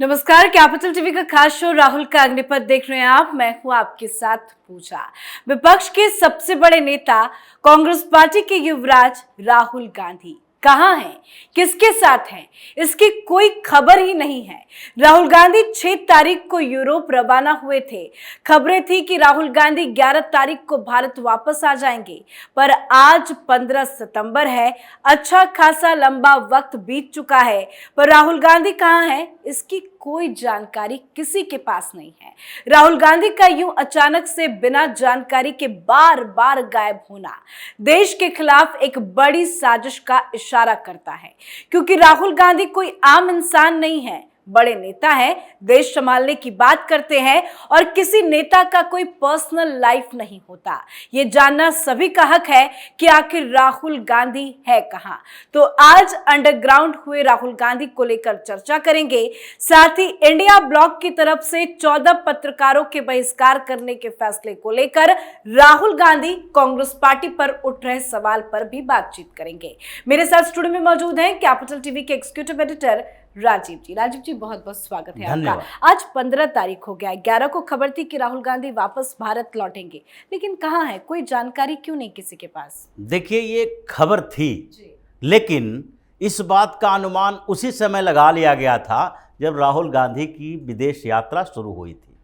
नमस्कार, capital TV का खास शो राहुल का अग्निपथ देख रहे हैं आप। मैं हूं आपके साथ पूजा। विपक्ष के सबसे बड़े नेता कांग्रेस पार्टी के युवराज राहुल गांधी कहां हैं, किसके साथ हैं, इसकी कोई खबर ही नहीं है। राहुल गांधी 6 तारीख को यूरोप रवाना हुए थे। खबरें थी कि राहुल गांधी 11 तारीख को भारत वापस आ जाएंगे, पर आज 15 सितंबर है। अच्छा खासा लंबा वक्त बीत चुका है, पर राहुल गांधी कहां हैं, इसकी कोई जानकारी किसी के पास नहीं है। राहुल गांधी का यूं अचानक से बिना जानकारी के बार बार गायब होना देश के खिलाफ एक बड़ी साजिश का इशारा करता है, क्योंकि राहुल गांधी कोई आम इंसान नहीं है, बड़े नेता हैं, देश संभालने की बात करते हैं और किसी नेता का कोई पर्सनल लाइफ नहीं होता। ये जानना सभी का हक है कि आखिर राहुल गांधी है कहां। तो आज अंडरग्राउंड हुए राहुल गांधी को लेकर चर्चा करेंगे। साथ ही इंडिया ब्लॉक की तरफ से 14 पत्रकारों के बहिष्कार करने के फैसले को लेकर राहुल गांधी कांग्रेस पार्टी पर उठ रहे सवाल पर भी बातचीत करेंगे। मेरे साथ स्टूडियो में मौजूद हैं कैपिटल टीवी के एग्जीक्यूटिव एडिटर राजीव जी, बहुत बहुत स्वागत है आपका। आज 15 तारीख हो गया है, 11 को खबर थी कि राहुल गांधी वापस भारत लौटेंगे, लेकिन कहाँ है, कोई जानकारी क्यों नहीं किसी के पास? देखिए, ये खबर थी, लेकिन इस बात का अनुमान उसी समय लगा लिया गया था जब राहुल गांधी की विदेश यात्रा शुरू हुई थी।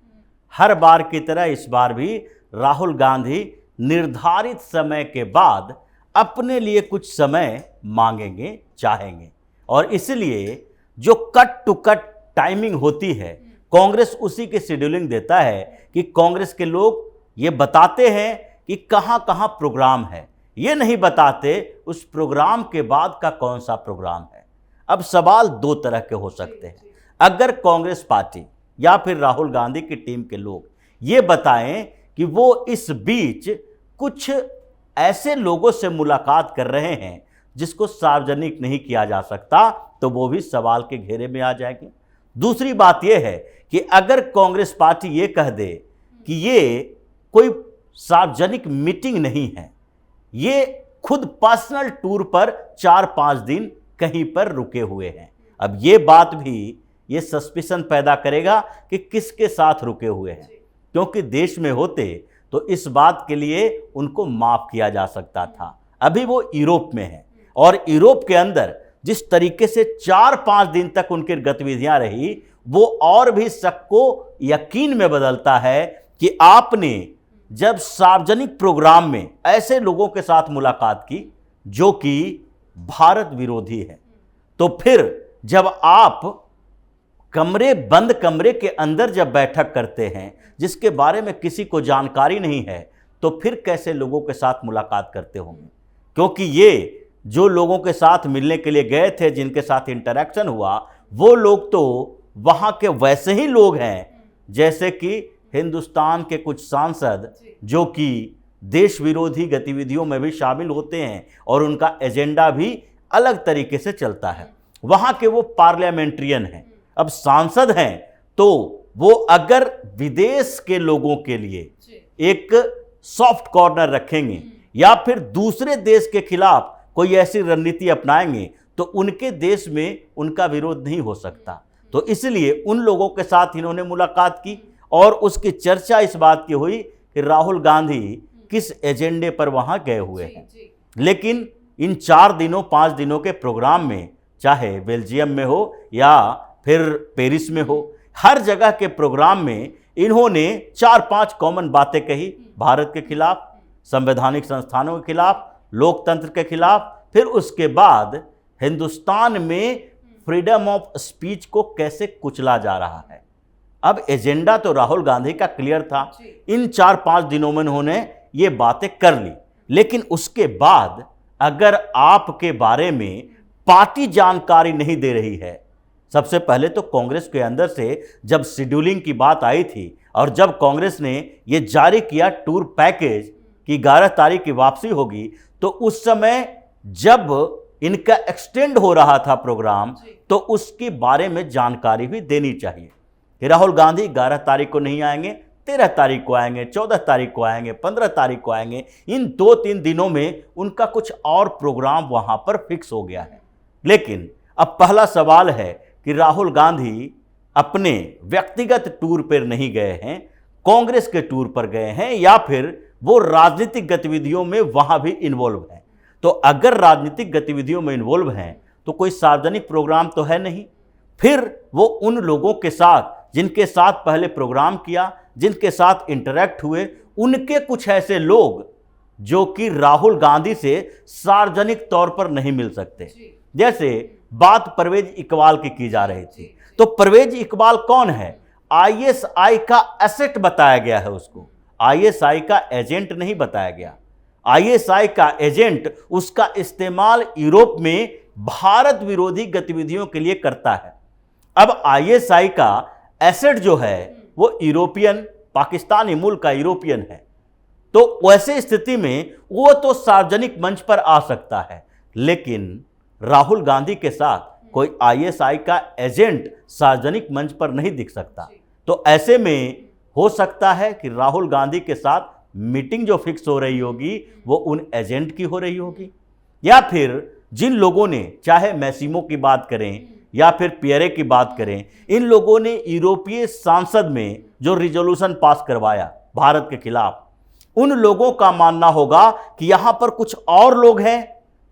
हर बार की तरह इस बार भी राहुल गांधी निर्धारित समय के बाद अपने लिए कुछ समय मांगेंगे, चाहेंगे, और इसलिए जो कट टू कट टाइमिंग होती है, कांग्रेस उसी की शेड्यूलिंग देता है कि कांग्रेस के लोग ये बताते हैं कि कहां कहां प्रोग्राम है, ये नहीं बताते उस प्रोग्राम के बाद का कौन सा प्रोग्राम है। अब सवाल दो तरह के हो सकते हैं। अगर कांग्रेस पार्टी या फिर राहुल गांधी की टीम के लोग ये बताएं कि वो इस बीच कुछ ऐसे लोगों से मुलाकात कर रहे हैं जिसको सार्वजनिक नहीं किया जा सकता, तो वो भी सवाल के घेरे में आ जाएंगे। दूसरी बात यह है कि अगर कांग्रेस पार्टी ये कह दे कि ये कोई सार्वजनिक मीटिंग नहीं है, ये खुद पर्सनल टूर पर 4-5 दिन कहीं पर रुके हुए हैं, अब ये बात भी ये सस्पिशन पैदा करेगा कि किसके साथ रुके हुए हैं, क्योंकि देश में होते तो इस बात के लिए उनको माफ किया जा सकता था। अभी वो यूरोप में है और यूरोप के अंदर जिस तरीके से 4-5 दिन तक उनकी गतिविधियां रही, वो और भी शक को यकीन में बदलता है कि आपने जब सार्वजनिक प्रोग्राम में ऐसे लोगों के साथ मुलाकात की जो कि भारत विरोधी है, तो फिर जब आप बंद कमरे के अंदर जब बैठक करते हैं जिसके बारे में किसी को जानकारी नहीं है, तो फिर कैसे लोगों के साथ मुलाकात करते होंगे? क्योंकि ये जो लोगों के साथ मिलने के लिए गए थे, जिनके साथ इंटरेक्शन हुआ, वो लोग तो वहाँ के वैसे ही लोग हैं जैसे कि हिंदुस्तान के कुछ सांसद जो कि देश विरोधी गतिविधियों में भी शामिल होते हैं और उनका एजेंडा भी अलग तरीके से चलता है। वहाँ के वो पार्लियामेंट्रियन हैं। अब सांसद हैं तो वो अगर विदेश के लोगों के लिए एक सॉफ्ट कॉर्नर रखेंगे या फिर दूसरे देश के खिलाफ कोई ऐसी रणनीति अपनाएंगे, तो उनके देश में उनका विरोध नहीं हो सकता। तो इसलिए उन लोगों के साथ इन्होंने मुलाकात की और उसकी चर्चा इस बात की हुई कि राहुल गांधी किस एजेंडे पर वहां गए हुए हैं। लेकिन इन 4-5 दिनों के प्रोग्राम में, चाहे बेल्जियम में हो या फिर पेरिस में हो, हर जगह के प्रोग्राम में इन्होंने 4-5 कॉमन बातें कही। भारत के खिलाफ, संवैधानिक संस्थानों के खिलाफ, लोकतंत्र के खिलाफ, फिर उसके बाद हिंदुस्तान में फ्रीडम ऑफ स्पीच को कैसे कुचला जा रहा है। अब एजेंडा तो राहुल गांधी का क्लियर था। इन 4-5 दिनों में उन्होंने ये बातें कर ली, लेकिन उसके बाद अगर आपके बारे में पार्टी जानकारी नहीं दे रही है, सबसे पहले तो कांग्रेस के अंदर से जब शेड्यूलिंग की बात आई थी और जब कांग्रेस ने ये जारी किया टूर पैकेज कि 11 तारीख की वापसी होगी, तो उस समय जब इनका एक्सटेंड हो रहा था प्रोग्राम, तो उसके बारे में जानकारी भी देनी चाहिए कि राहुल गांधी 11 तारीख को नहीं आएंगे, 13 तारीख को आएंगे, 14 तारीख को आएंगे, 15 तारीख को आएंगे। इन 2-3 दिनों में उनका कुछ और प्रोग्राम वहां पर फिक्स हो गया है। लेकिन अब पहला सवाल है कि राहुल गांधी अपने व्यक्तिगत टूर पर नहीं गए हैं, कांग्रेस के टूर पर गए हैं, या फिर वो राजनीतिक गतिविधियों में वहां भी इन्वॉल्व हैं। तो अगर राजनीतिक गतिविधियों में इन्वॉल्व हैं तो कोई सार्वजनिक प्रोग्राम तो है नहीं। फिर वो उन लोगों के साथ जिनके साथ पहले प्रोग्राम किया, जिनके साथ इंटरेक्ट हुए, उनके कुछ ऐसे लोग जो कि राहुल गांधी से सार्वजनिक तौर पर नहीं मिल सकते। जैसे बात परवेज इकबाल की जा रही थी, तो परवेज इकबाल कौन है? आईएसआई का एसेट बताया गया है उसको, आईएसआई का एजेंट नहीं बताया गया। आईएसआई का एजेंट उसका इस्तेमाल यूरोप में भारत विरोधी गतिविधियों के लिए करता है। अब आईएसआई का एसेट जो है वो यूरोपियन, पाकिस्तानी मुल्क का यूरोपियन है, तो वैसे स्थिति में वो तो सार्वजनिक मंच पर आ सकता है, लेकिन राहुल गांधी के साथ कोई आईएसआई का एजेंट सार्वजनिक मंच पर नहीं दिख सकता। तो ऐसे में हो सकता है कि राहुल गांधी के साथ मीटिंग जो फिक्स हो रही होगी वो उन एजेंट की हो रही होगी, या फिर जिन लोगों ने, चाहे मैसिमो की बात करें या फिर पियरे की बात करें, इन लोगों ने यूरोपीय संसद में जो रिजोल्यूशन पास करवाया भारत के खिलाफ, उन लोगों का मानना होगा कि यहां पर कुछ और लोग हैं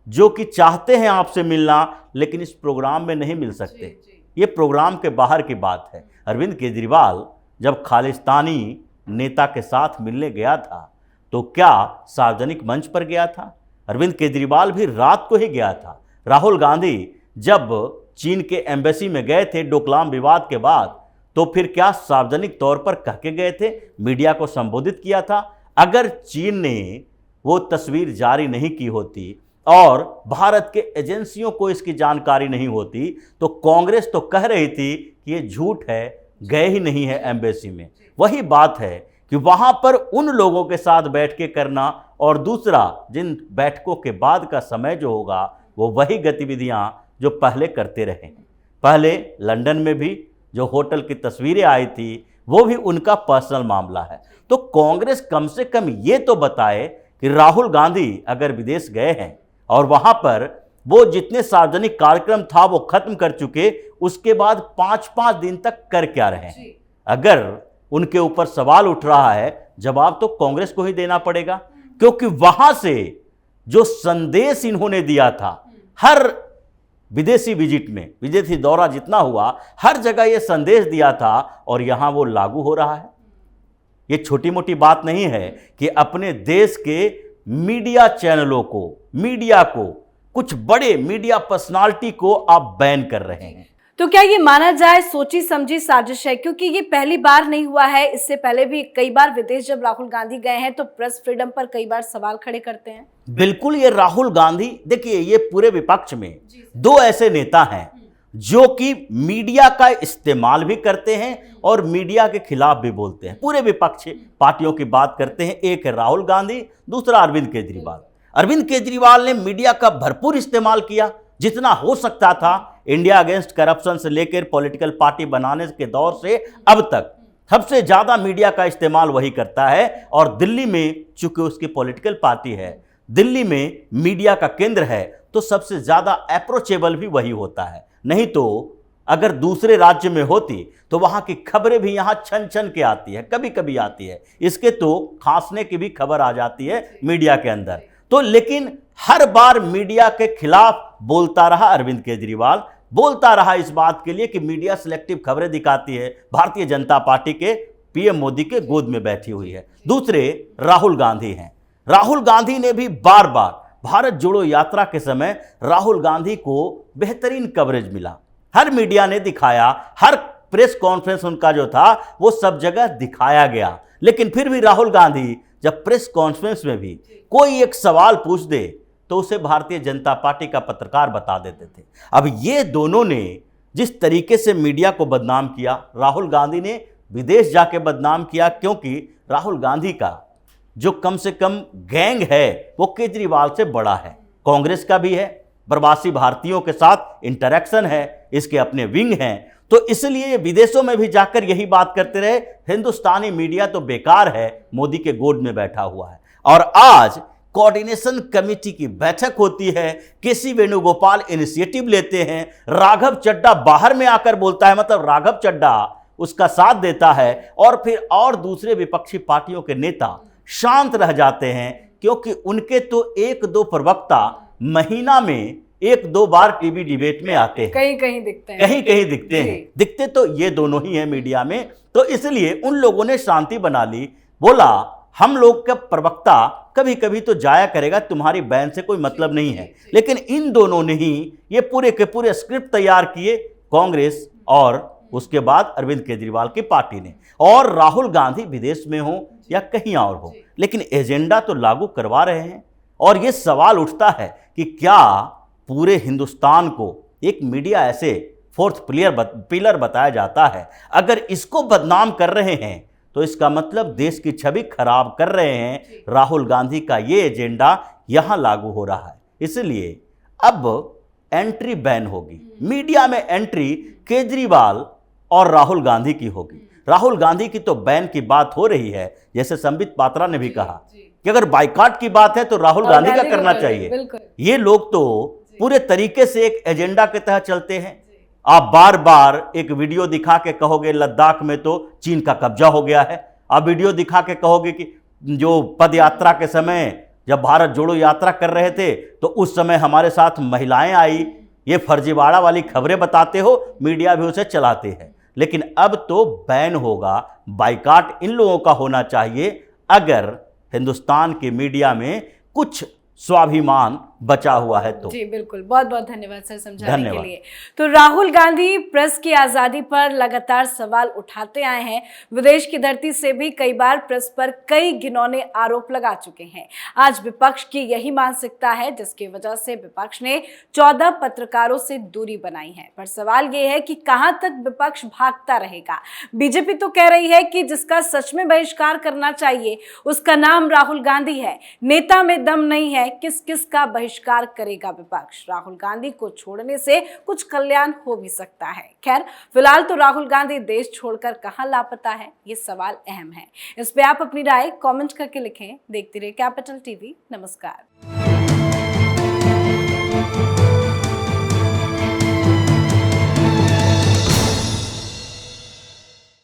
जो कि चाहते हैं आपसे मिलना, लेकिन इस प्रोग्राम में नहीं मिल सकते। ये प्रोग्राम के बाहर की बात है। अरविंद केजरीवाल जब खालिस्तानी नेता के साथ मिलने गया था तो क्या सार्वजनिक मंच पर गया था? अरविंद केजरीवाल भी रात को ही गया था। राहुल गांधी जब चीन के एम्बेसी में गए थे डोकलाम विवाद के बाद, तो फिर क्या सार्वजनिक तौर पर कह के गए थे, मीडिया को संबोधित किया था? अगर चीन ने वो तस्वीर जारी नहीं की होती और भारत के एजेंसियों को इसकी जानकारी नहीं होती, तो कांग्रेस तो कह रही थी कि ये झूठ है, गए ही नहीं है एम्बेसी में। वही बात है कि वहां पर उन लोगों के साथ बैठ के करना, और दूसरा जिन बैठकों के बाद का समय जो होगा वो वही गतिविधियां जो पहले करते रहे। पहले लंदन में भी जो होटल की तस्वीरें आई थी वो भी उनका पर्सनल मामला है। तो कांग्रेस कम से कम ये तो बताए कि राहुल गांधी अगर विदेश गए हैं और वहां पर वो जितने सार्वजनिक कार्यक्रम था वो खत्म कर चुके, उसके बाद 5-5 दिन तक कर क्या रहे हैं? अगर उनके ऊपर सवाल उठ रहा है, जवाब तो कांग्रेस को ही देना पड़ेगा, क्योंकि वहां से जो संदेश इन्होंने दिया था, हर विदेशी विजिट में, विदेशी दौरा जितना हुआ, हर जगह ये संदेश दिया था और यहां वो लागू हो रहा है। ये छोटी मोटी बात नहीं है कि अपने देश के मीडिया चैनलों को, मीडिया को, कुछ बड़े मीडिया पर्सनालिटी को आप बैन कर रहे हैं। तो क्या ये माना जाए सोची समझी साजिश है? क्योंकि ये पहली बार नहीं हुआ है, इससे पहले भी कई बार विदेश जब राहुल गांधी गए हैं तो प्रेस फ्रीडम पर कई बार सवाल खड़े करते हैं। बिल्कुल, ये राहुल गांधी, देखिए ये पूरे विपक्ष में दो ऐसे नेता हैं जो कि मीडिया का इस्तेमाल भी करते हैं और मीडिया के खिलाफ भी बोलते हैं। पूरे विपक्ष पार्टियों की बात करते हैं। एक है राहुल गांधी, दूसरा अरविंद केजरीवाल। अरविंद केजरीवाल ने मीडिया का भरपूर इस्तेमाल किया, जितना हो सकता था। इंडिया अगेंस्ट करप्शन से लेकर पॉलिटिकल पार्टी बनाने के दौर से अब तक सबसे ज्यादा मीडिया का इस्तेमाल वही करता है। और दिल्ली में चूंकि उसकी पॉलिटिकल पार्टी है, दिल्ली में मीडिया का केंद्र है, तो सबसे ज्यादा अप्रोचेबल भी वही होता है। नहीं तो अगर दूसरे राज्य में होती तो वहां की खबरें भी यहां छन छन के आती है, कभी कभी आती है, इसके तो खांसने की भी खबर आ जाती है मीडिया के अंदर। तो लेकिन हर बार मीडिया के खिलाफ बोलता रहा अरविंद केजरीवाल, बोलता रहा इस बात के लिए कि मीडिया सिलेक्टिव खबरें दिखाती है, भारतीय जनता पार्टी के पीएम मोदी के गोद में बैठी हुई है। दूसरे राहुल गांधी हैं। राहुल गांधी ने भी बार बार भारत जोड़ो यात्रा के समय राहुल गांधी को बेहतरीन कवरेज मिला, हर मीडिया ने दिखाया, हर प्रेस कॉन्फ्रेंस उनका जो था वो सब जगह दिखाया गया। लेकिन फिर भी राहुल गांधी जब प्रेस कॉन्फ्रेंस में भी कोई एक सवाल पूछ दे तो उसे भारतीय जनता पार्टी का पत्रकार बता देते थे। अब ये दोनों ने जिस तरीके से मीडिया को बदनाम किया, राहुल गांधी ने विदेश जाके बदनाम किया, क्योंकि राहुल गांधी का जो कम से कम गैंग है वो केजरीवाल से बड़ा है, कांग्रेस का भी है, प्रवासी भारतीयों के साथ इंटरेक्शन है, इसके अपने विंग हैं। तो इसलिए विदेशों में भी जाकर यही बात करते रहे, हिंदुस्तानी मीडिया तो बेकार है, मोदी के गोद में बैठा हुआ है। और आज कोऑर्डिनेशन कमेटी की बैठक होती है, केसी वेणुगोपाल इनिशिएटिव लेते हैं, राघव चड्ढा बाहर में आकर बोलता है, मतलब राघव चड्ढा उसका साथ देता है, और फिर और दूसरे विपक्षी पार्टियों के नेता शांत रह जाते हैं, क्योंकि उनके तो एक दो प्रवक्ता महीना में एक दो बार टीवी डिबेट में आते हैं, कहीं कहीं दिखते हैं, कहीं कहीं दिखते हैं, दिखते तो ये दोनों ही हैं मीडिया में। तो इसलिए उन लोगों ने शांति बना ली, बोला हम लोग का प्रवक्ता कभी कभी तो जाया करेगा, तुम्हारी बयान से कोई मतलब नहीं है। लेकिन इन दोनों ने ही ये पूरे के पूरे स्क्रिप्ट तैयार किए, कांग्रेस और उसके बाद अरविंद केजरीवाल की पार्टी ने। और राहुल गांधी विदेश में हो या कहीं और हो, लेकिन एजेंडा तो लागू करवा रहे हैं। और ये सवाल उठता है कि क्या पूरे हिंदुस्तान को एक मीडिया ऐसे फोर्थ पिलर बताया जाता है, अगर इसको बदनाम कर रहे हैं तो इसका मतलब देश की छवि खराब कर रहे हैं। राहुल गांधी का ये एजेंडा यहां लागू हो रहा है, इसलिए अब एंट्री बैन होगी, मीडिया में एंट्री केजरीवाल और राहुल गांधी की होगी। राहुल गांधी की तो बैन की बात हो रही है, जैसे संबित पात्रा ने भी कहा कि अगर बाइकाट की बात है तो राहुल गांधी का करना चाहिए। ये लोग तो पूरे तरीके से एक एजेंडा के तहत चलते हैं। आप बार बार एक वीडियो दिखा के कहोगे लद्दाख में तो चीन का कब्जा हो गया है, आप वीडियो दिखा के कहोगे कि जो पद यात्रा के समय जब भारत जोड़ो यात्रा कर रहे थे तो उस समय हमारे साथ महिलाएं आई, ये फर्जीवाड़ा वाली खबरें बताते हो, मीडिया भी उसे चलाते हैं। लेकिन अब तो बैन होगा, बाइकाट इन लोगों का होना चाहिए अगर हिंदुस्तान के मीडिया में कुछ स्वाभिमान बचा हुआ है तो। जी बिल्कुल, बहुत बहुत धन्यवाद सर समझाने के लिए। तो राहुल गांधी प्रेस की आजादी पर लगातार सवाल उठाते आए हैं, विदेश की धरती से भी कई बार प्रेस पर कई घिनौने आरोप लगा चुके हैं। आज विपक्ष की यही मानसिकता है जिसकी वजह से विपक्ष ने 14 पत्रकारों से दूरी बनाई है। पर सवाल ये है कि कहां तक विपक्ष भागता रहेगा। बीजेपी तो कह रही है कि जिसका सच में बहिष्कार करना चाहिए उसका नाम राहुल गांधी है, नेता में दम नहीं है, किस किस का बहिष्कार करेगा विपक्ष। राहुल गांधी को छोड़ने से कुछ कल्याण हो भी सकता है। खैर फिलहाल तो राहुल गांधी देश छोड़कर कहां लापता है, ये सवाल अहम है। इस पे आप अपनी राय कमेंट करके लिखें। देखते रहिए कैपिटल टीवी। नमस्कार।